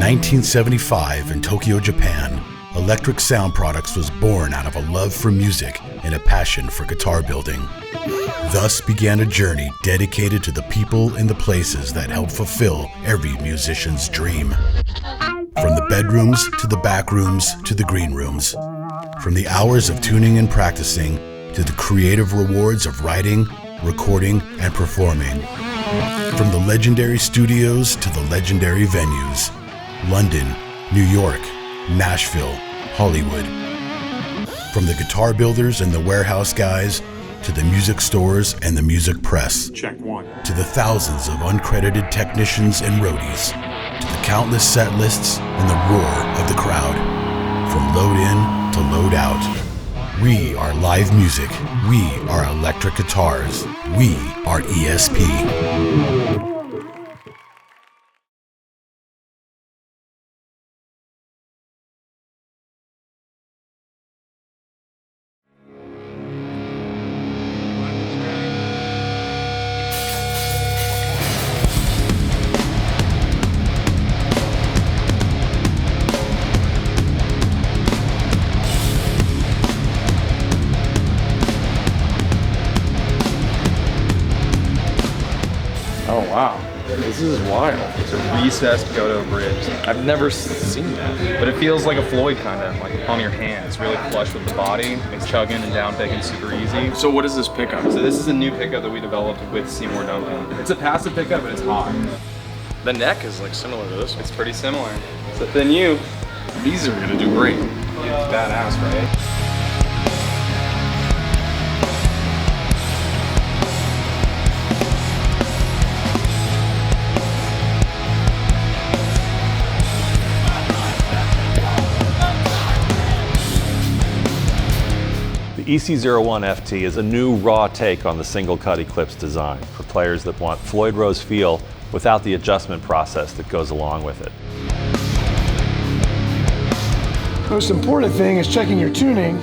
1975 in Tokyo, Japan, Electric Sound Products was born out of a love for music and a passion for guitar building. Thus began a journey dedicated to the people and the places that help fulfill every musician's dream. From the bedrooms to the back rooms to the green rooms. From the hours of tuning and practicing to the creative rewards of writing, recording, and performing. From the legendary studios to the legendary venues. London, New York, Nashville, Hollywood. From the guitar builders and the warehouse guys to the music stores and the music press. Check one. To the thousands of uncredited technicians and roadies. To the countless set lists and the roar of the crowd. From load in to load out. We are live music. We are electric guitars. We are ESP. Oh wow, this is wild. It's a recessed Goto bridge. I've never seen that. But it feels like a Floyd kind of, like on your hand. It's really flush with the body. Makes chugging and down picking super easy. So what is this pickup? So this is a new pickup that we developed with Seymour Duncan. It's a passive pickup, but it's hot. The neck is like similar to this one. It's pretty similar. It's a thin U. These are gonna do great. Yeah, it's badass, right? The EC01 FT is a new raw take on the single cut Eclipse design for players that want Floyd Rose feel without the adjustment process that goes along with it. Most important thing is checking your tuning.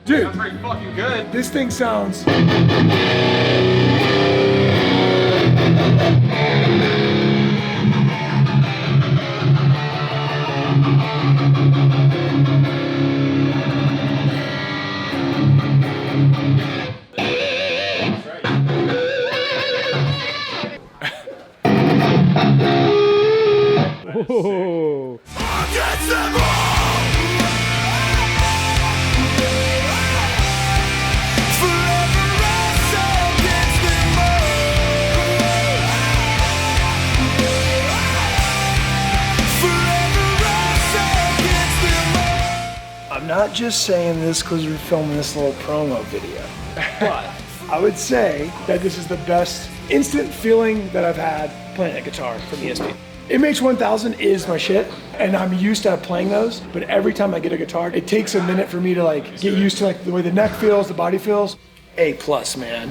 Dude, That's pretty fucking good. this thing sounds. Whoa. I'm not just saying this because we're filming this little promo video, but I would say that this is the best instant feeling that I've had playing a guitar from ESP. MH-1000 is my shit, and I'm used to playing those, but every time I get a guitar, it takes a minute for me to like get used to like the way the neck feels, the body feels. A+, man.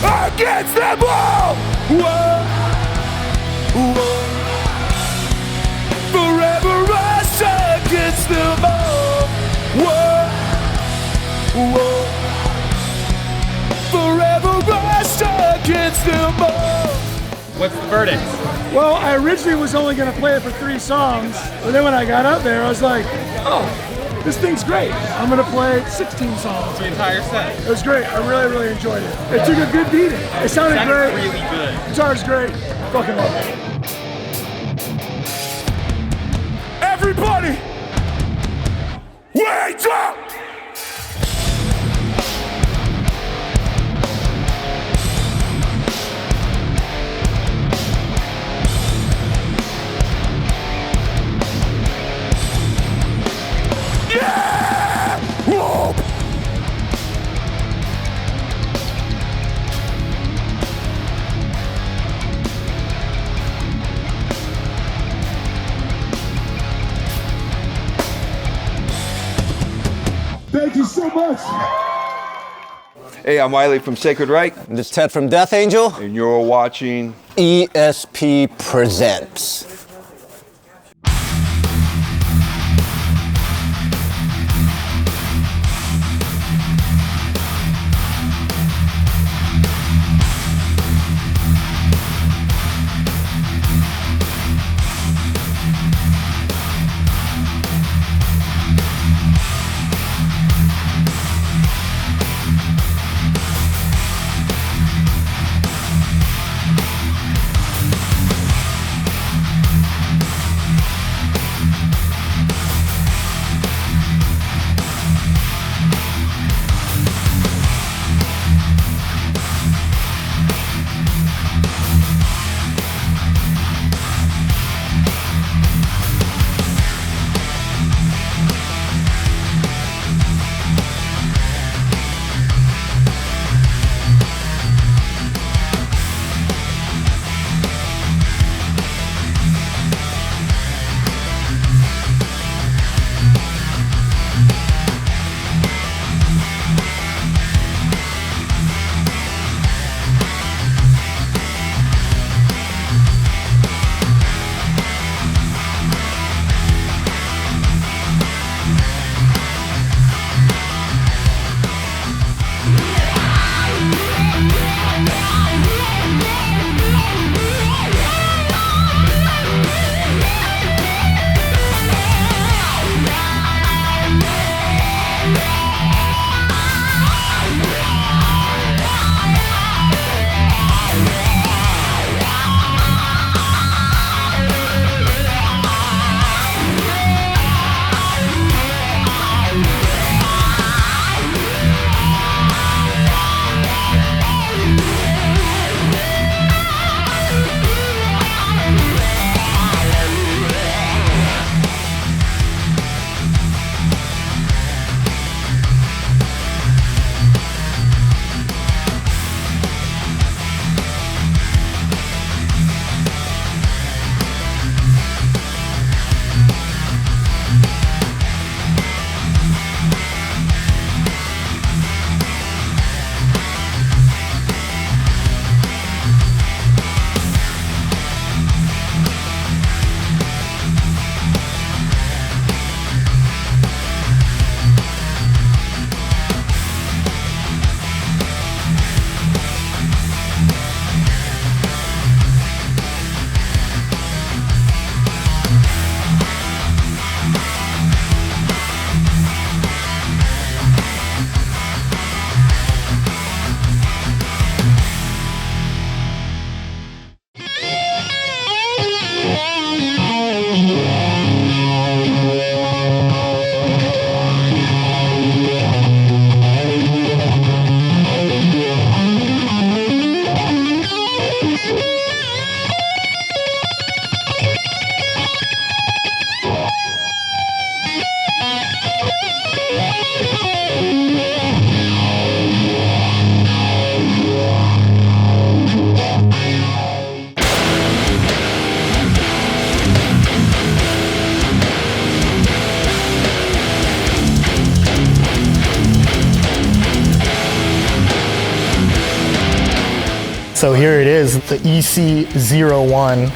Against the wall! Whoa! Whoa! Forever rush against the wall! Whoa! Whoa! Forever rush against the wall! What's the verdict? Well, I originally was only going to play it for 3 songs, but then when I got up there, I was like, oh, this thing's great. I'm going to play 16 songs. The entire set. It was great. I really, really enjoyed it. It took a good beating. It sounded great. Really good. Guitar's great. Fucking love it. Everybody, wait up! Yeah! Whoa! Thank you so much. Hey, I'm Wiley from Sacred Right. And this is Ted from Death Angel. And you're watching ESP Presents. So here it is, the EC01,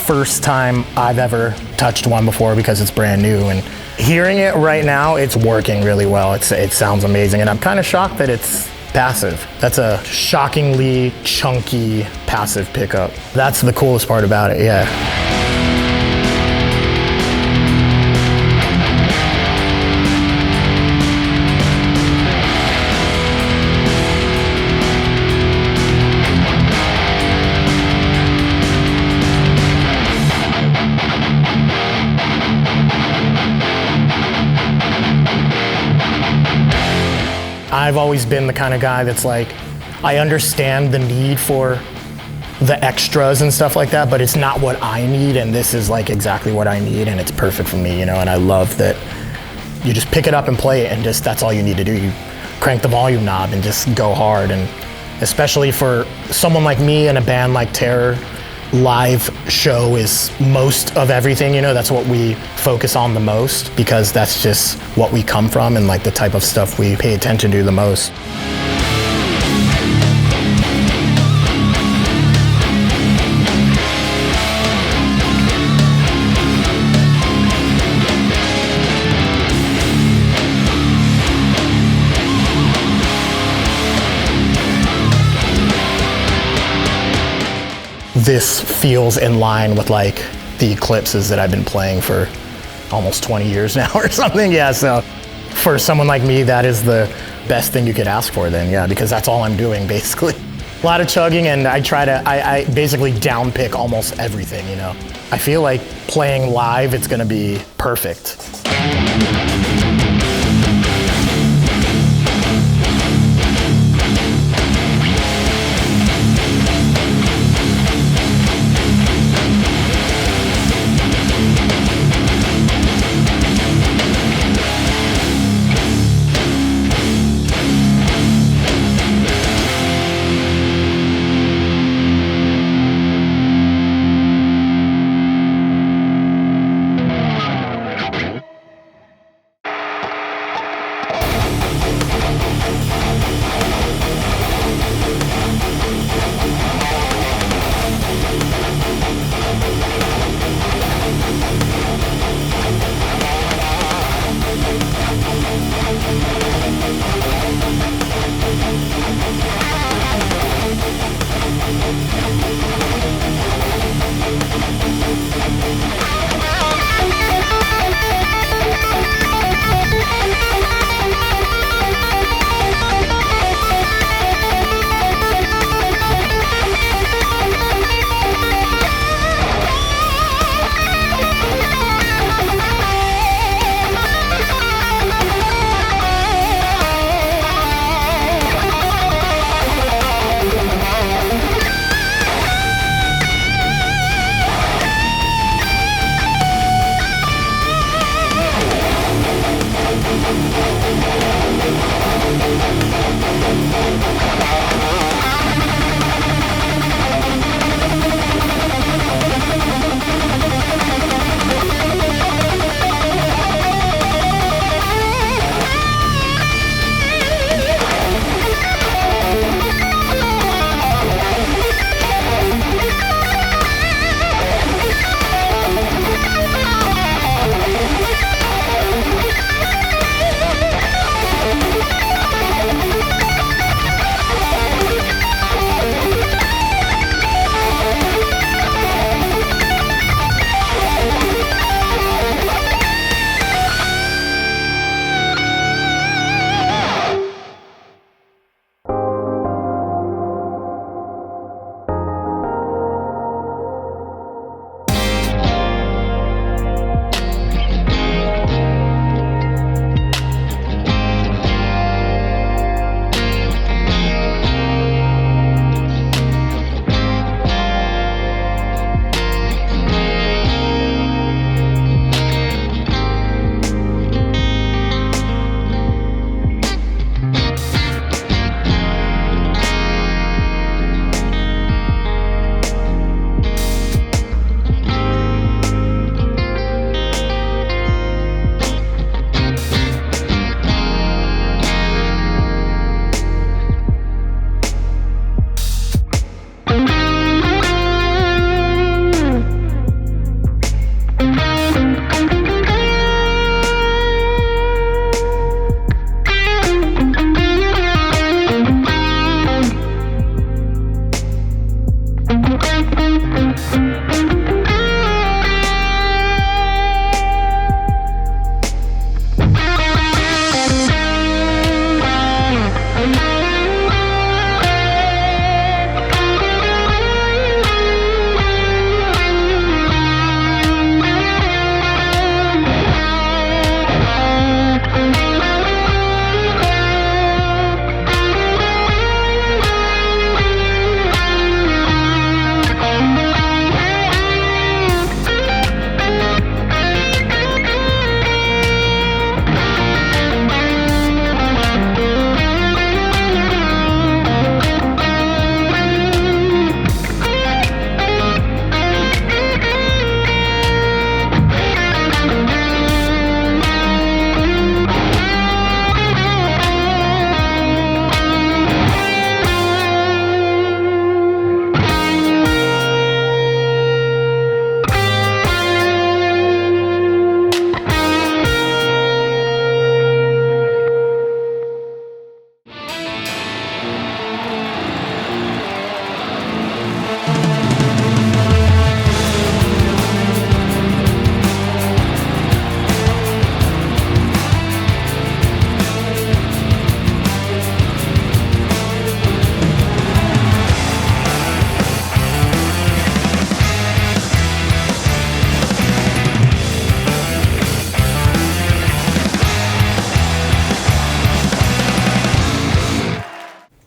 first time I've ever touched one before because it's brand new. And hearing it right now, it's working really well. It sounds amazing, and I'm kind of shocked that it's passive. That's a shockingly chunky passive pickup. That's the coolest part about it, yeah. I've always been the kind of guy that's like, I understand the need for the extras and stuff like that, but it's not what I need, and this is like exactly what I need, and it's perfect for me, you know, and I love that you just pick it up and play it, and just that's all you need to do. You crank the volume knob and just go hard, and especially for someone like me and a band like Terror, live show is most of everything, you know, that's what we focus on the most because that's just what we come from and like the type of stuff we pay attention to the most. This feels in line with like the Eclipses that I've been playing for almost 20 years now or something. Yeah, so for someone like me, that is the best thing you could ask for then, yeah, because that's all I'm doing basically. A lot of chugging, and I basically downpick almost everything, you know. I feel like playing live, it's gonna be perfect.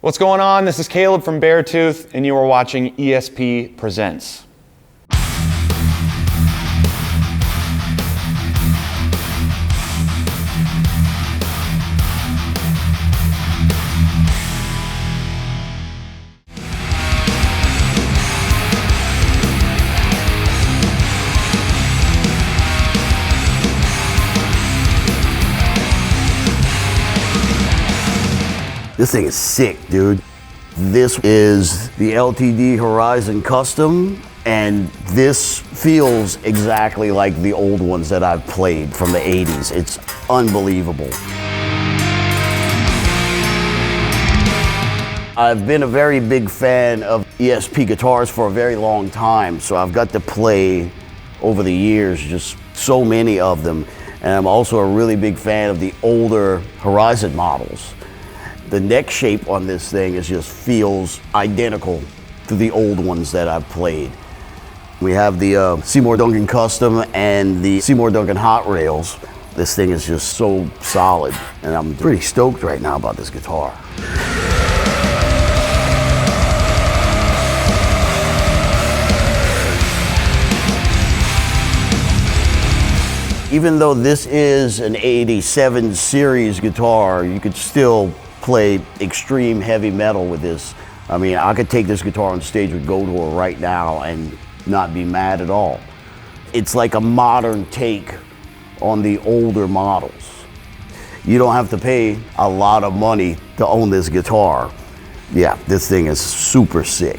What's going on? This is Caleb from Beartooth, and you are watching ESP Presents. This thing is sick, dude. This is the LTD Horizon Custom, and this feels exactly like the old ones that I've played from the 80s. It's unbelievable. I've been a very big fan of ESP guitars for a very long time, so I've got to play over the years just so many of them. And I'm also a really big fan of the older Horizon models. The neck shape on this thing just feels identical to the old ones that I've played. We have the Seymour Duncan Custom and the Seymour Duncan Hot Rails. This thing is just so solid, and I'm pretty stoked right now about this guitar. Even though this is an 87 series guitar, you could still play extreme heavy metal with this. I mean, I could take this guitar on stage with Goldor right now and not be mad at all. It's like a modern take on the older models. You don't have to pay a lot of money to own this guitar. Yeah, this thing is super sick.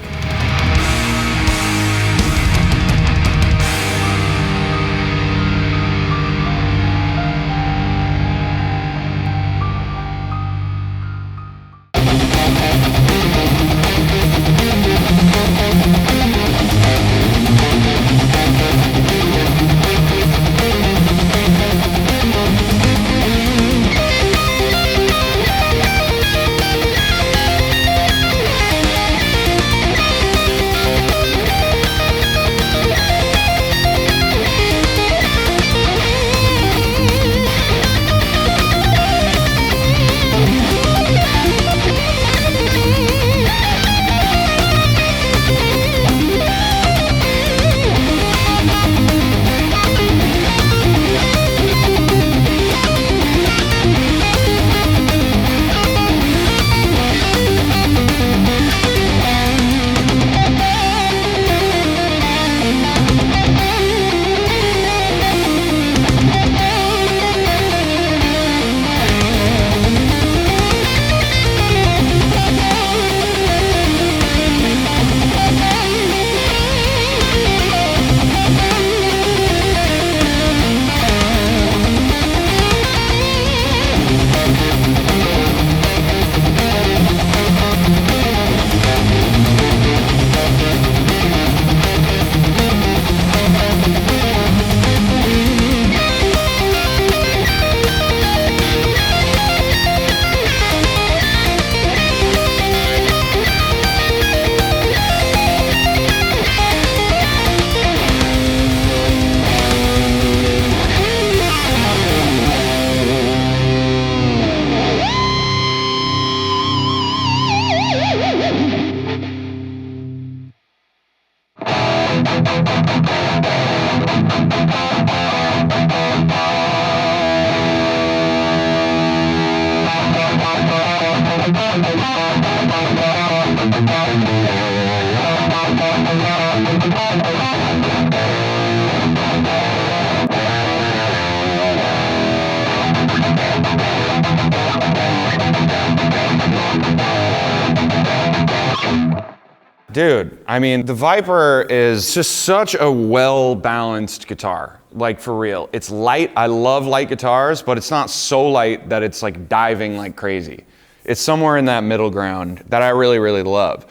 Dude, I mean, the Viper is just such a well-balanced guitar, like for real. It's light, I love light guitars, but it's not so light that it's like diving like crazy. It's somewhere in that middle ground that I really, really love.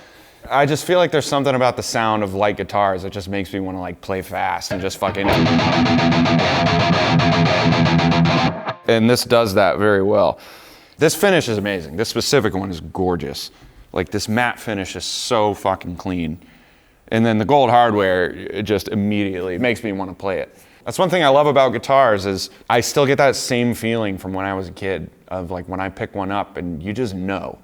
I just feel like there's something about the sound of light guitars that just makes me want to like play fast and just fucking... And this does that very well. This finish is amazing. This specific one is gorgeous. Like this matte finish is so fucking clean. And then the gold hardware, it just immediately makes me want to play it. That's one thing I love about guitars is I still get that same feeling from when I was a kid of like when I pick one up and you just know.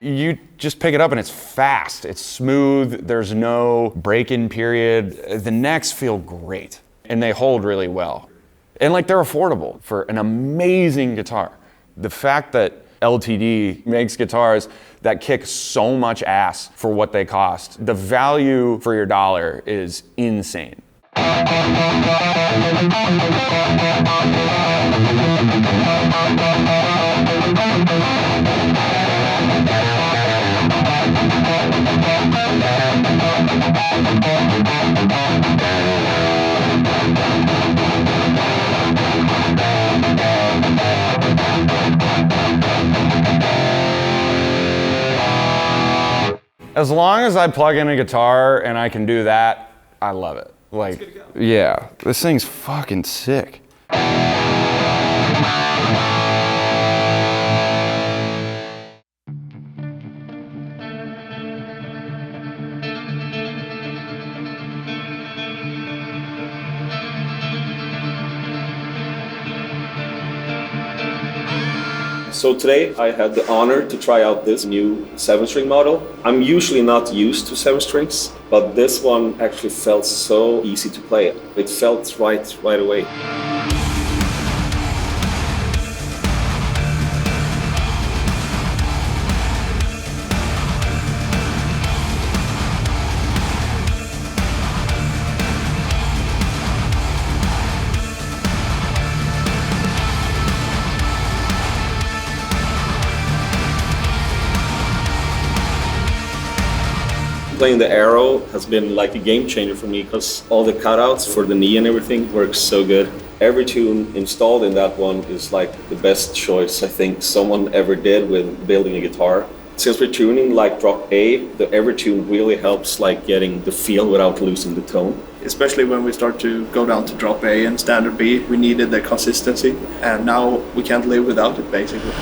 You just pick it up and it's fast, it's smooth, there's no break-in period. The necks feel great and they hold really well. And like they're affordable for an amazing guitar. The fact that LTD makes guitars that kick so much ass for what they cost, the value for your dollar is insane. As long as I plug in a guitar and I can do that, I love it. Like, yeah, this thing's fucking sick. So today I had the honor to try out this new 7-string model. I'm usually not used to 7 strings, but this one actually felt so easy to play. It felt right away. Playing the Arrow has been like a game changer for me because all the cutouts for the knee and everything works so good. Evertune installed in that one is like the best choice I think someone ever did with building a guitar. Since we're tuning like drop A, the Evertune really helps like getting the feel without losing the tone. Especially when we start to go down to drop A and standard B, we needed the consistency, and now we can't live without it basically.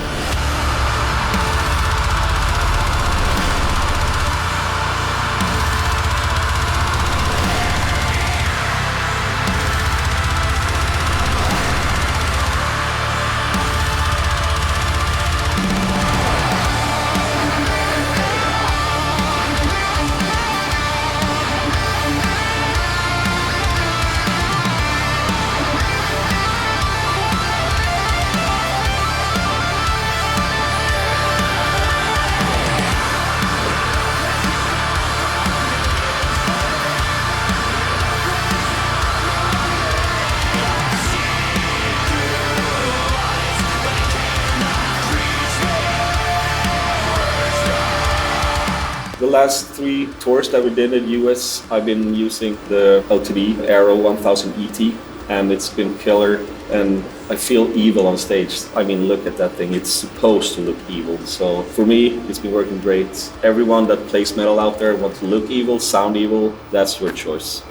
The last 3 tours that we did in the US, I've been using the LTD Arrow-1000 ET, and it's been killer, and I feel evil on stage. I mean, look at that thing, it's supposed to look evil. So for me, it's been working great. Everyone that plays metal out there wants to look evil, sound evil, that's your choice.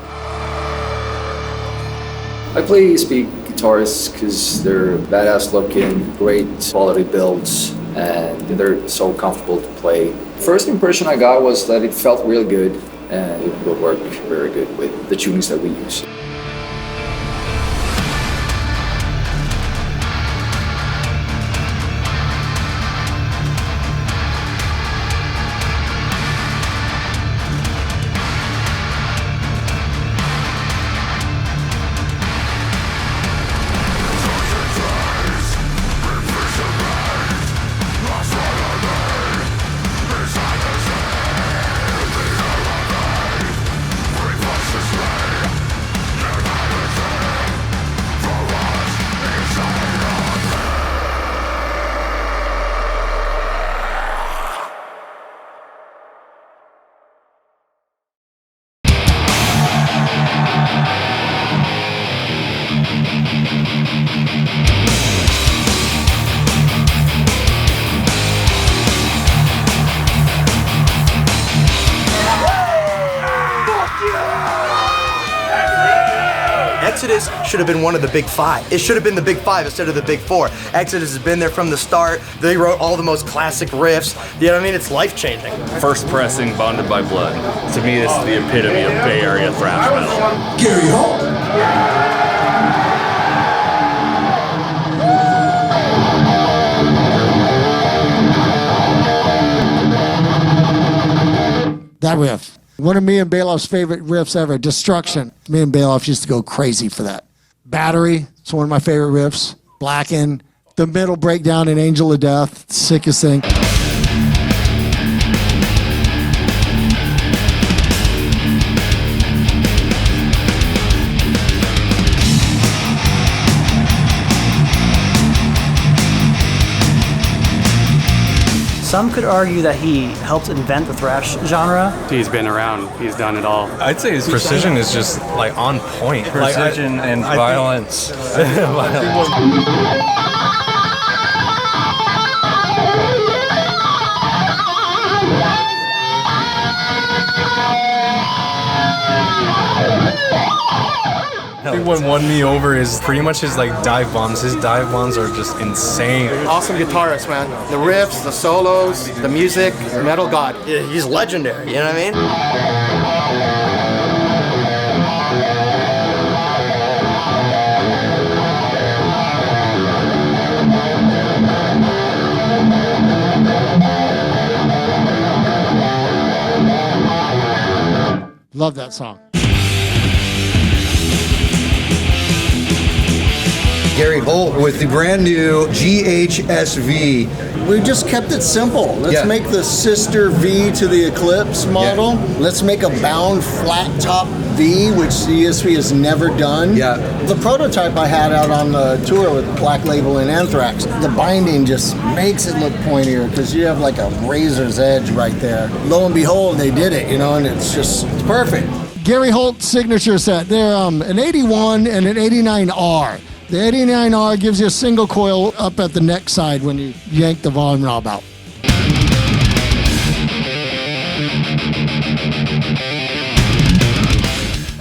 I play ESP Guitars because they're badass looking, great quality builds, and they're so comfortable to play. First impression I got was that it felt really good and it will work very good with the tunings that we use. Exodus should have been one of the big five. It should have been the big five instead of the big four. Exodus has been there from the start. They wrote all the most classic riffs. You know what I mean? It's life-changing. First pressing, Bonded by Blood. To me, this is the epitome of Bay Area thrash metal. Gary Holt. That riff. One of me and Bailoff's favorite riffs ever, Destruction. Me and Bailoff used to go crazy for that. Battery, it's one of my favorite riffs. Blacken, the middle breakdown in Angel of Death, sickest thing. Some could argue that he helped invent the thrash genre. He's been around. He's done it all. I'd say his precision is just like on point. Precision and violence. I think what won me over is pretty much his like dive bombs. His dive bombs are just insane. Awesome guitarist, man. The riffs, the solos, the music, metal god. Yeah, he's legendary, you know what I mean? Love that song. Gary Holt with the brand new GHSV. We just kept it simple. Let's make the sister V to the Eclipse model. Yeah. Let's make a bound flat top V, which the ESP has never done. Yeah. The prototype I had out on the tour with Black Label and Anthrax, the binding just makes it look pointier because you have like a razor's edge right there. Lo and behold, they did it, you know, and it's perfect. Gary Holt signature set. They're an 81 and an 89R. The 89R gives you a single coil up at the neck side when you yank the volume knob out.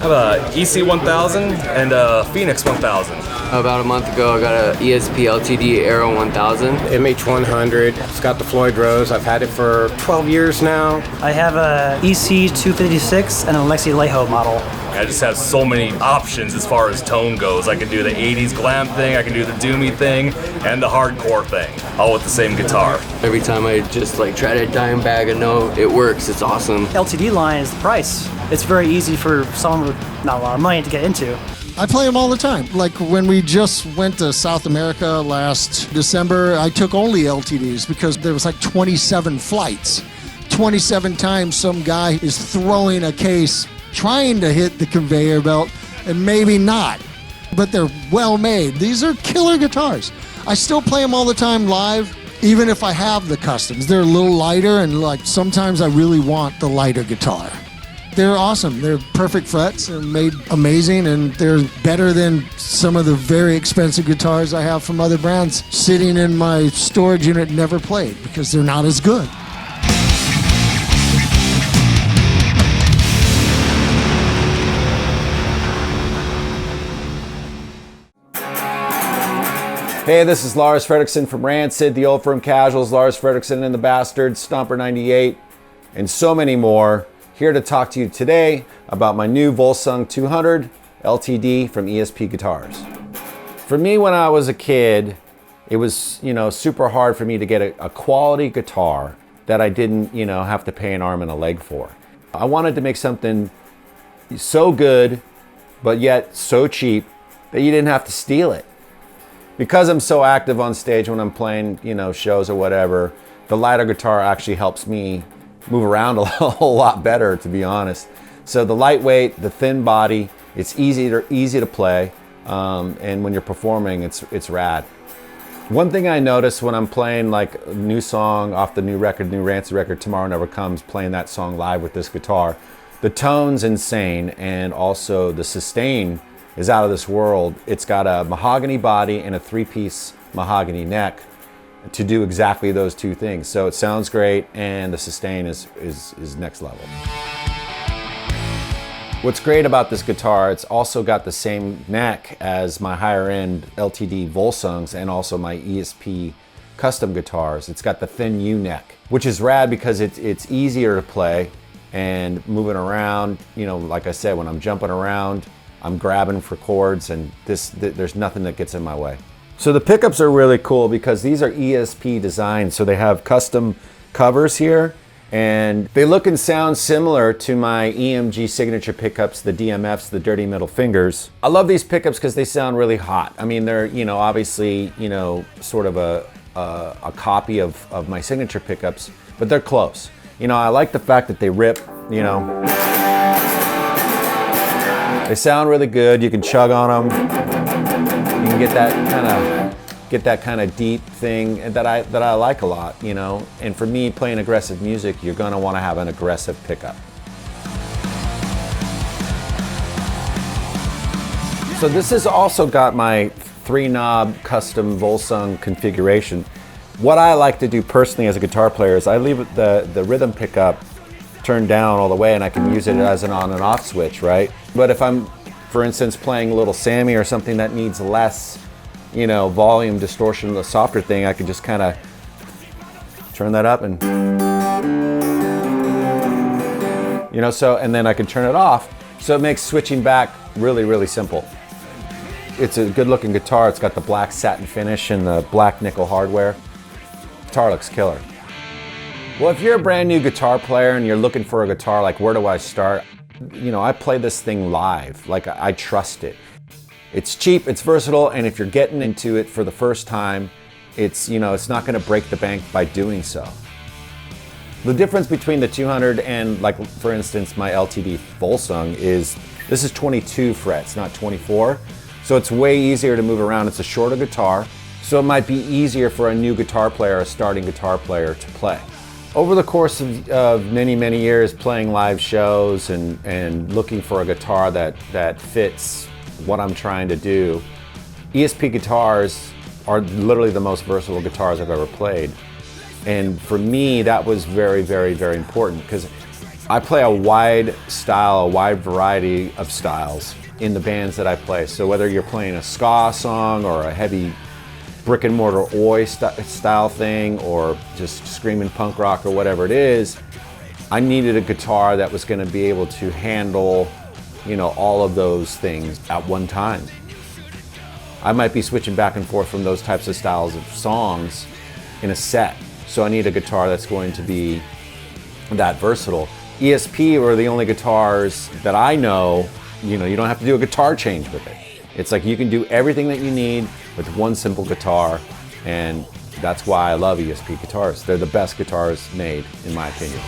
I have a EC-1000 and a Phoenix 1000. About a month ago, I got a ESP LTD Arrow-1000. MH100. It's got the Floyd Rose. I've had it for 12 years now. I have a EC-256 and a Lexi Leho model. I just have so many options as far as tone goes. I can do the 80s glam thing, I can do the doomy thing, and the hardcore thing, all with the same guitar. Every time I just like try to dime bag a note, it works, it's awesome. LTD line is the price. It's very easy for someone with not a lot of money to get into. I play them all the time. Like when we just went to South America last December, I took only LTDs because there was like 27 flights. 27 times some guy is throwing a case trying to hit the conveyor belt and maybe not, but they're well made. These are killer guitars. I still play them all the time live, even if I have the customs. They're a little lighter and like sometimes I really want the lighter guitar. They're awesome. They're perfect frets and made amazing, and they're better than some of the very expensive guitars I have from other brands sitting in my storage unit never played because they're not as good. Hey, this is Lars Frederiksen from Rancid, the Old Firm Casuals, Lars Frederiksen and the Bastards, Stomper 98, and so many more. Here to talk to you today about my new Volsung 200 LTD from ESP Guitars. For me, when I was a kid, it was, super hard for me to get a quality guitar that I didn't, have to pay an arm and a leg for. I wanted to make something so good, but yet so cheap that you didn't have to steal it. Because I'm so active on stage when I'm playing, shows or whatever, the lighter guitar actually helps me move around a whole lot better, to be honest. So the lightweight, the thin body, it's easy to play, and when you're performing, it's rad. One thing I notice when I'm playing like a new song off the new Rancid record, Tomorrow Never Comes, playing that song live with this guitar, the tone's insane, and also the sustain is out of this world. It's got a mahogany body and a 3-piece mahogany neck to do exactly those two things. So it sounds great, and the sustain is next level. What's great about this guitar, it's also got the same neck as my higher end LTD Volsungs and also my ESP Custom guitars. It's got the thin U neck, which is rad because it's easier to play and moving around. You know, like I said, when I'm jumping around, I'm grabbing for chords, and there's nothing that gets in my way. So the pickups are really cool because these are ESP designed. So they have custom covers here, and they look and sound similar to my EMG signature pickups, the DMFs, the Dirty Middle Fingers. I love these pickups because they sound really hot. I mean, they're, you know, obviously, you know, sort of a copy of my signature pickups, but they're close. You know, I like the fact that they rip, you know. They sound really good. You can chug on them. You can get that kind of deep thing that I like a lot, you know. And for me, playing aggressive music, you're gonna want to have an aggressive pickup. So this has also got my 3-knob custom Volsung configuration. What I like to do personally as a guitar player is I leave the rhythm pickup turned down all the way, and I can use it as an on and off switch, right? But if I'm, for instance, playing Little Sammy or something that needs less, you know, volume distortion, the softer thing, I can just kind of turn that up and, you know, so, and then I can turn it off. So it makes switching back really, really simple. It's a good looking guitar. It's got the black satin finish and the black nickel hardware. Guitar looks killer. Well, if you're a brand new guitar player and you're looking for a guitar, like where do I start? You know, I play this thing live. Like I trust it. It's cheap, it's versatile, and if you're getting into it for the first time, it's, you know, it's not going to break the bank by doing so. The difference between the 200 and, like, for instance, my LTD Volsung is this is 22 frets, not 24. So it's way easier to move around. It's a shorter guitar, so it might be easier for a new guitar player, a starting guitar player, to play. Over the course of many, many years playing live shows and looking for a guitar that fits what I'm trying to do, ESP guitars are literally the most versatile guitars I've ever played. And for me, that was very, very, very important because I play a wide style, a wide variety of styles in the bands that I play. So whether you're playing a ska song or a heavy brick and mortar oi style thing or just screaming punk rock or whatever it is, I needed a guitar that was going to be able to handle, you know, all of those things at one time. I might be switching back and forth from those types of styles of songs in a set. So I need a guitar that's going to be that versatile. ESP were the only guitars that I know, you know, you don't have to do a guitar change with it. It's like you can do everything that you need with one simple guitar, and that's why I love ESP guitars. They're the best guitars made, in my opinion.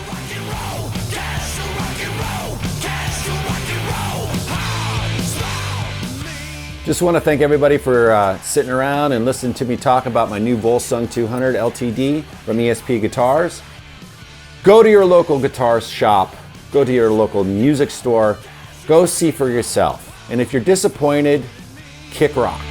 Just want to thank everybody for sitting around and listening to me talk about my new Volsung 200 LTD from ESP Guitars. Go to your local guitar shop, go to your local music store, go see for yourself. And if you're disappointed, kick rocks.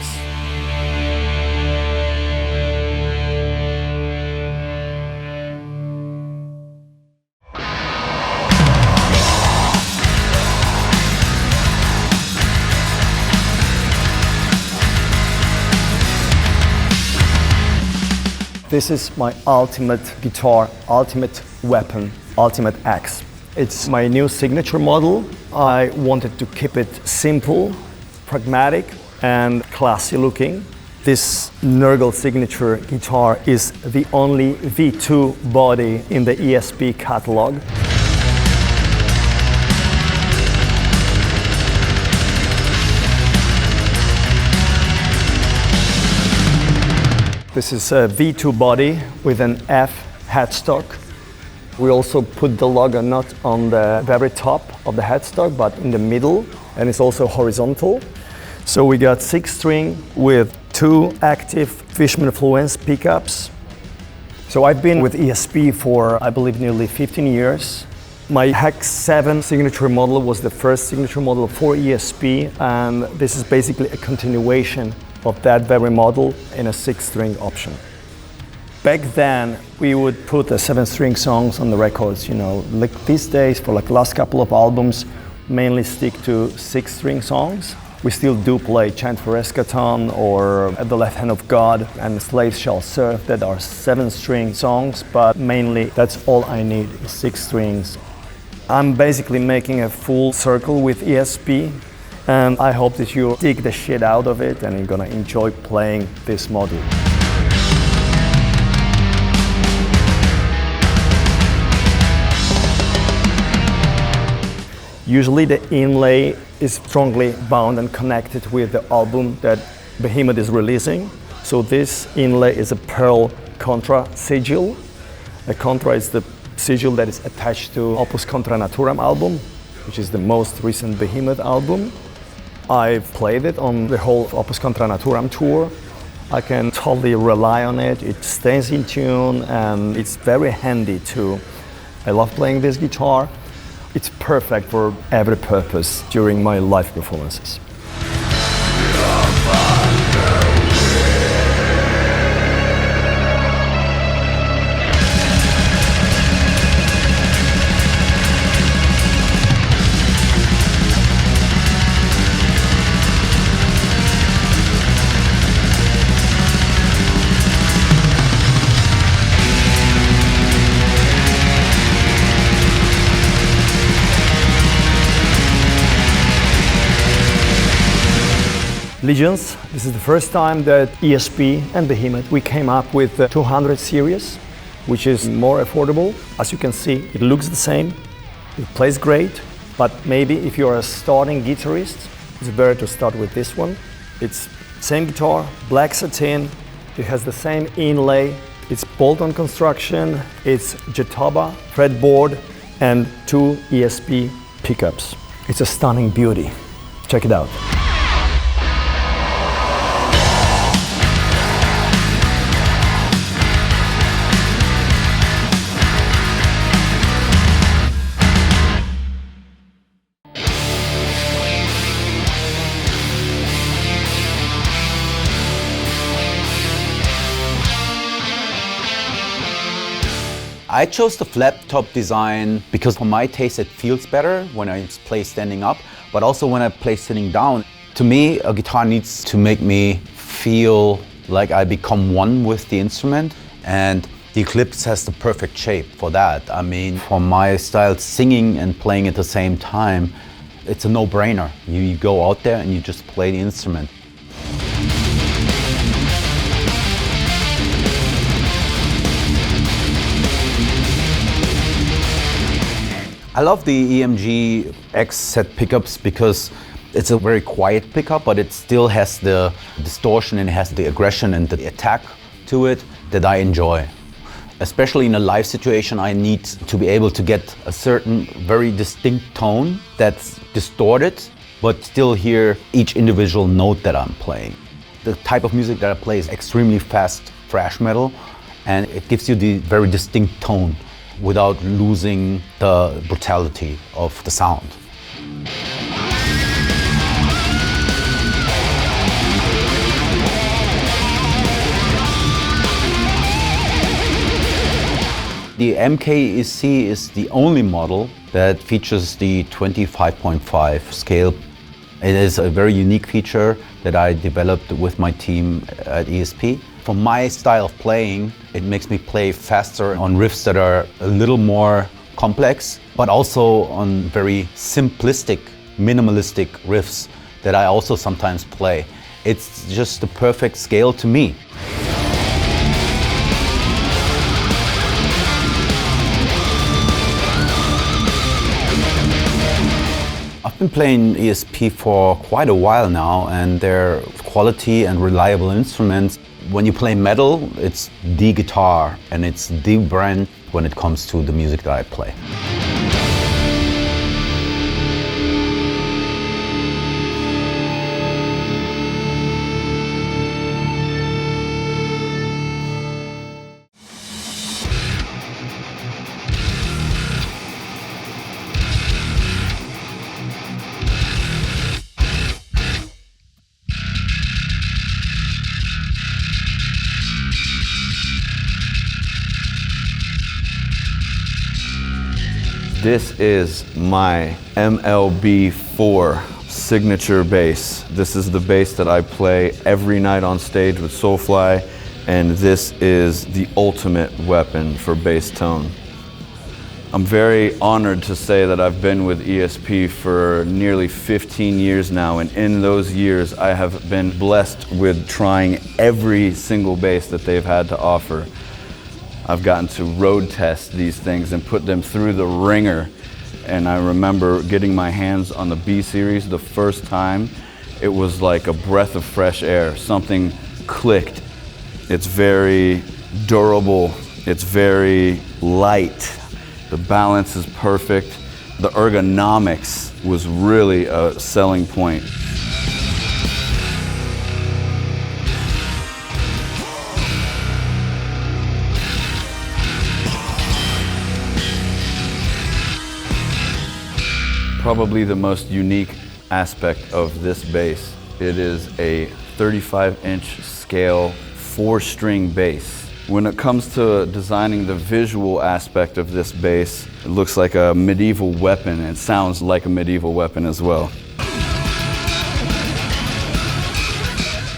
This is my ultimate guitar, ultimate weapon, ultimate axe. It's my new signature model. I wanted to keep it simple, pragmatic, and classy looking. This Nergal signature guitar is the only V2 body in the ESP catalog. This is a V2 body with an F headstock. We also put the lugger not on the very top of the headstock, but in the middle, and it's also horizontal. So we got 6-string with 2 active Fishman Fluence pickups. So I've been with ESP for, I believe, nearly 15 years. My Hex 7 signature model was the first signature model for ESP, and this is basically a continuation of that very model in a 6-string option. Back then, we would put the 7-string songs on the records, you know, like these days, for like last couple of albums, mainly stick to 6-string songs. We still do play Chant for Eschaton or At the Left Hand of God and Slaves Shall Serve that are 7-string songs, but mainly that's all I need is 6 strings. I'm basically making a full circle with ESP, and I hope that you dig the shit out of it and you're gonna enjoy playing this model. Usually the inlay is strongly bound and connected with the album that Behemoth is releasing. So this inlay is a pearl contra sigil. A contra is the sigil that is attached to Opus Contra Naturam album, which is the most recent Behemoth album. I've played it on the whole Opus Contra Naturam tour. I can totally rely on it. It stays in tune and it's very handy too. I love playing this guitar. It's perfect for every purpose during my live performances. Legions, this is the first time that ESP and Behemoth, we came up with the 200 series, which is more affordable. As you can see, it looks the same, it plays great, but maybe if you're a starting guitarist, it's better to start with this one. It's same guitar, black satin, it has the same inlay, it's bolt-on construction, it's Jatoba fretboard and 2 ESP pickups. It's a stunning beauty. Check it out. I chose the flat top design because for my taste it feels better when I play standing up, but also when I play sitting down. To me, a guitar needs to make me feel like I become one with the instrument, and the Eclipse has the perfect shape for that. I mean, for my style, singing and playing at the same time, it's a no-brainer. You go out there and you just play the instrument. I love the EMG X set pickups because it's a very quiet pickup, but it still has the distortion and it has the aggression and the attack to it that I enjoy. Especially in a live situation, I need to be able to get a certain very distinct tone that's distorted, but still hear each individual note that I'm playing. The type of music that I play is extremely fast thrash metal, and it gives you the very distinct tone without losing the brutality of the sound. The MK-EC is the only model that features the 25.5 scale. It is a very unique feature that I developed with my team at ESP. For my style of playing, it makes me play faster on riffs that are a little more complex, but also on very simplistic, minimalistic riffs that I also sometimes play. It's just the perfect scale to me. I've been playing ESP for quite a while now, and they're quality and reliable instruments. When you play metal, it's the guitar and it's the brand when it comes to the music that I play. This is my MLB4 signature bass. This is the bass that I play every night on stage with Soulfly, and this is the ultimate weapon for bass tone. I'm very honored to say that I've been with ESP for nearly 15 years now, and in those years I have been blessed with trying every single bass that they've had to offer. I've gotten to road test these things and put them through the ringer, and I remember getting my hands on the B series the first time. It was like a breath of fresh air. Something clicked. It's very durable. It's very light. The balance is perfect. The ergonomics was really a selling point. Probably the most unique aspect of this bass, it is a 35-inch scale 4-string bass. When it comes to designing the visual aspect of this bass, it looks like a medieval weapon. It sounds like a medieval weapon as well.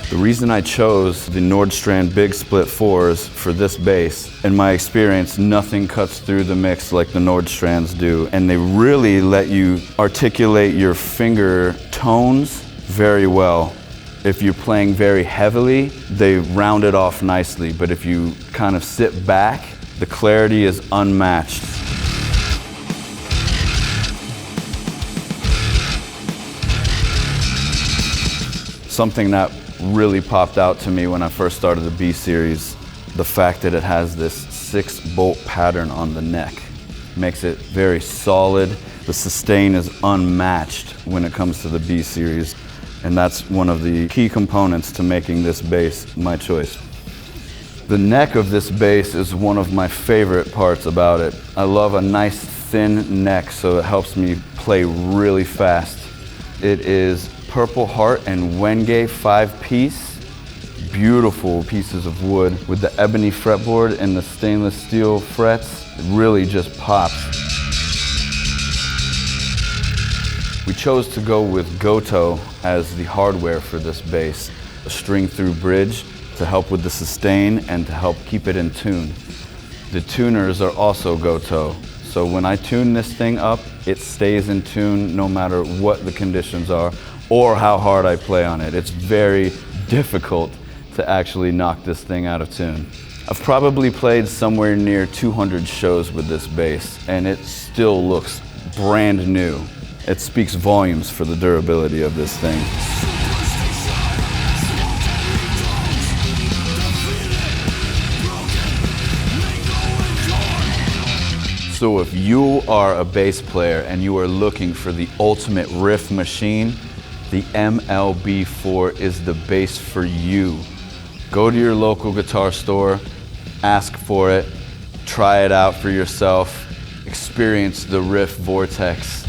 The reason I chose the Nordstrand Big Split 4s for this bass, in my experience, nothing cuts through the mix like the Nordstrands do, and they really let you articulate your finger tones very well. If you're playing very heavily, they round it off nicely, but if you kind of sit back, the clarity is unmatched. Something that really popped out to me when I first started the B series, the fact that it has this 6-bolt pattern on the neck makes it very solid. The sustain is unmatched when it comes to the B series. And that's one of the key components to making this bass my choice. The neck of this bass is one of my favorite parts about it. I love a nice thin neck, so it helps me play really fast. It is Purple Heart and Wenge 5-piece. Beautiful pieces of wood with the ebony fretboard and the stainless steel frets. It really just pops. We chose to go with Goto as the hardware for this bass. A string-through bridge to help with the sustain and to help keep it in tune. The tuners are also Goto, so when I tune this thing up, it stays in tune no matter what the conditions are or how hard I play on it. It's very difficult to actually knock this thing out of tune. I've probably played somewhere near 200 shows with this bass, and it still looks brand new. It speaks volumes for the durability of this thing. So if you are a bass player and you are looking for the ultimate riff machine, the MLB4 is the bass for you. Go to your local guitar store, ask for it, try it out for yourself, experience the riff vortex.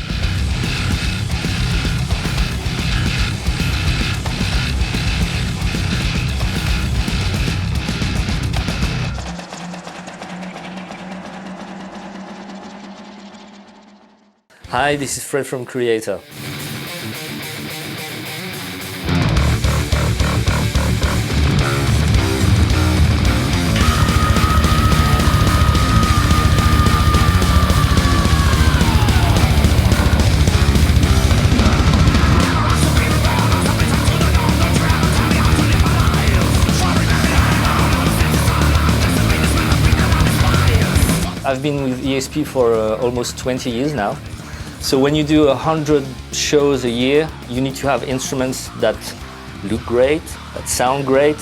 Hi, this is Fred from Creator. I've been with ESP for almost 20 years now. So when you do 100 shows a year, you need to have instruments that look great, that sound great,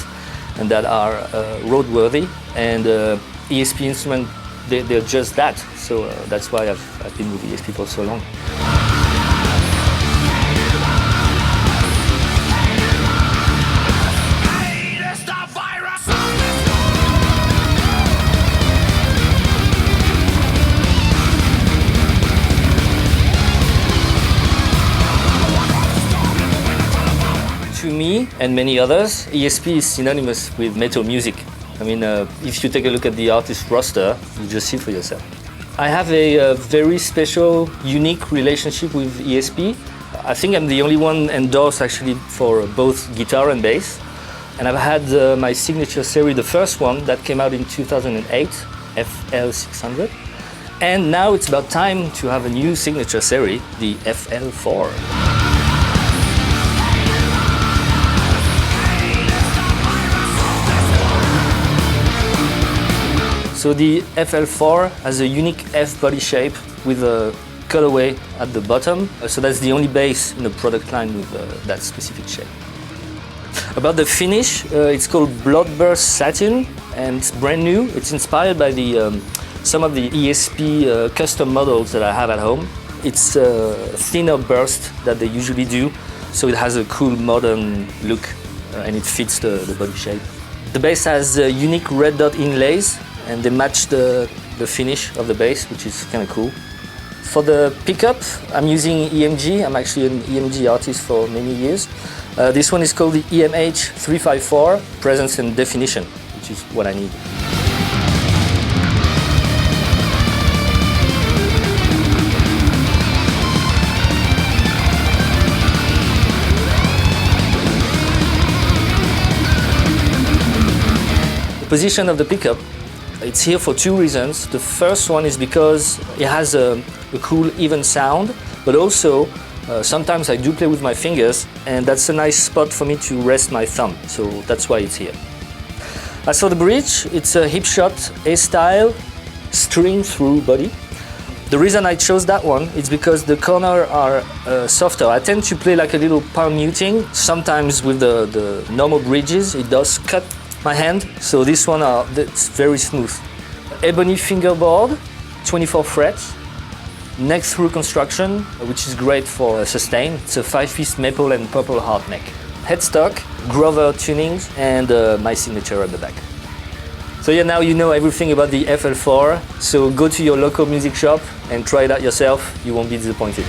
and that are roadworthy. And ESP instruments, they're just that. So that's why I've been with ESP for so long. To me and many others, ESP is synonymous with metal music. I mean, if you take a look at the artist roster, you just see for yourself. I have a very special, unique relationship with ESP. I think I'm the only one endorsed actually for both guitar and bass. And I've had my signature series, the first one that came out in 2008, FL600. And now it's about time to have a new signature series, the FL4. So the FL4 has a unique F body shape with a cutaway at the bottom. So that's the only bass in the product line with that specific shape. About the finish, it's called Bloodburst Satin and it's brand new. It's inspired by some of the ESP custom models that I have at home. It's a thinner burst that they usually do, so it has a cool modern look and it fits the body shape. The bass has unique red dot inlays and they match the finish of the bass, which is kind of cool. For the pickup, I'm using EMG. I'm actually an EMG artist for many years. This one is called the EMH354 Presence and Definition, which is what I need. The position of the pickup, it's here for two reasons. The first one is because it has a cool even sound, but also sometimes I do play with my fingers and that's a nice spot for me to rest my thumb, so that's why it's here. As for the bridge, it's a hip shot A-style string through body. The reason I chose that one is because the corners are softer. I tend to play like a little palm muting. Sometimes with the normal bridges it does cut my hand, so this one it's very smooth. Ebony fingerboard, 24 frets, neck through construction, which is great for sustain. It's a 5-piece maple and purple heart neck. Headstock, Grover tunings, and my signature at the back. So yeah, now you know everything about the FL4, so go to your local music shop and try it out yourself, you won't be disappointed.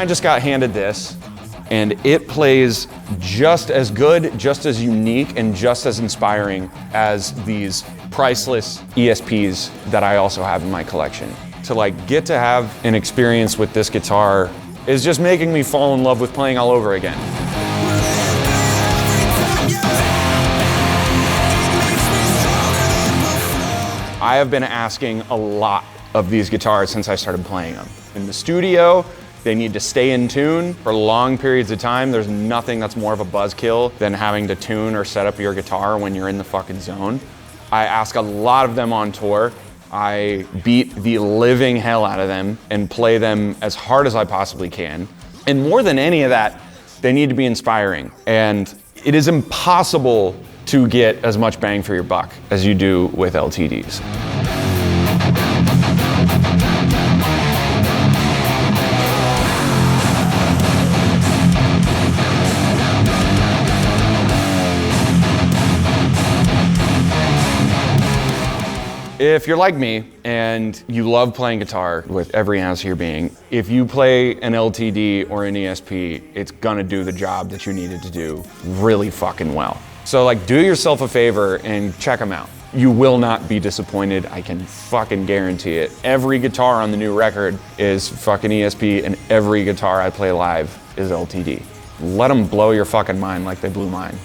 I just got handed this, and it plays just as good, just as unique, and just as inspiring as these priceless ESPs that I also have in my collection. To like get to have an experience with this guitar is just making me fall in love with playing all over again. I have been asking a lot of these guitars since I started playing them. In the studio, they need to stay in tune for long periods of time. There's nothing that's more of a buzzkill than having to tune or set up your guitar when you're in the fucking zone. I ask a lot of them on tour. I beat the living hell out of them and play them as hard as I possibly can. And more than any of that, they need to be inspiring. And it is impossible to get as much bang for your buck as you do with LTDs. If you're like me and you love playing guitar with every ounce of your being, if you play an LTD or an ESP, it's gonna do the job that you need it to do really fucking well. So like, do yourself a favor and check them out. You will not be disappointed, I can fucking guarantee it. Every guitar on the new record is fucking ESP, and every guitar I play live is LTD. Let them blow your fucking mind like they blew mine.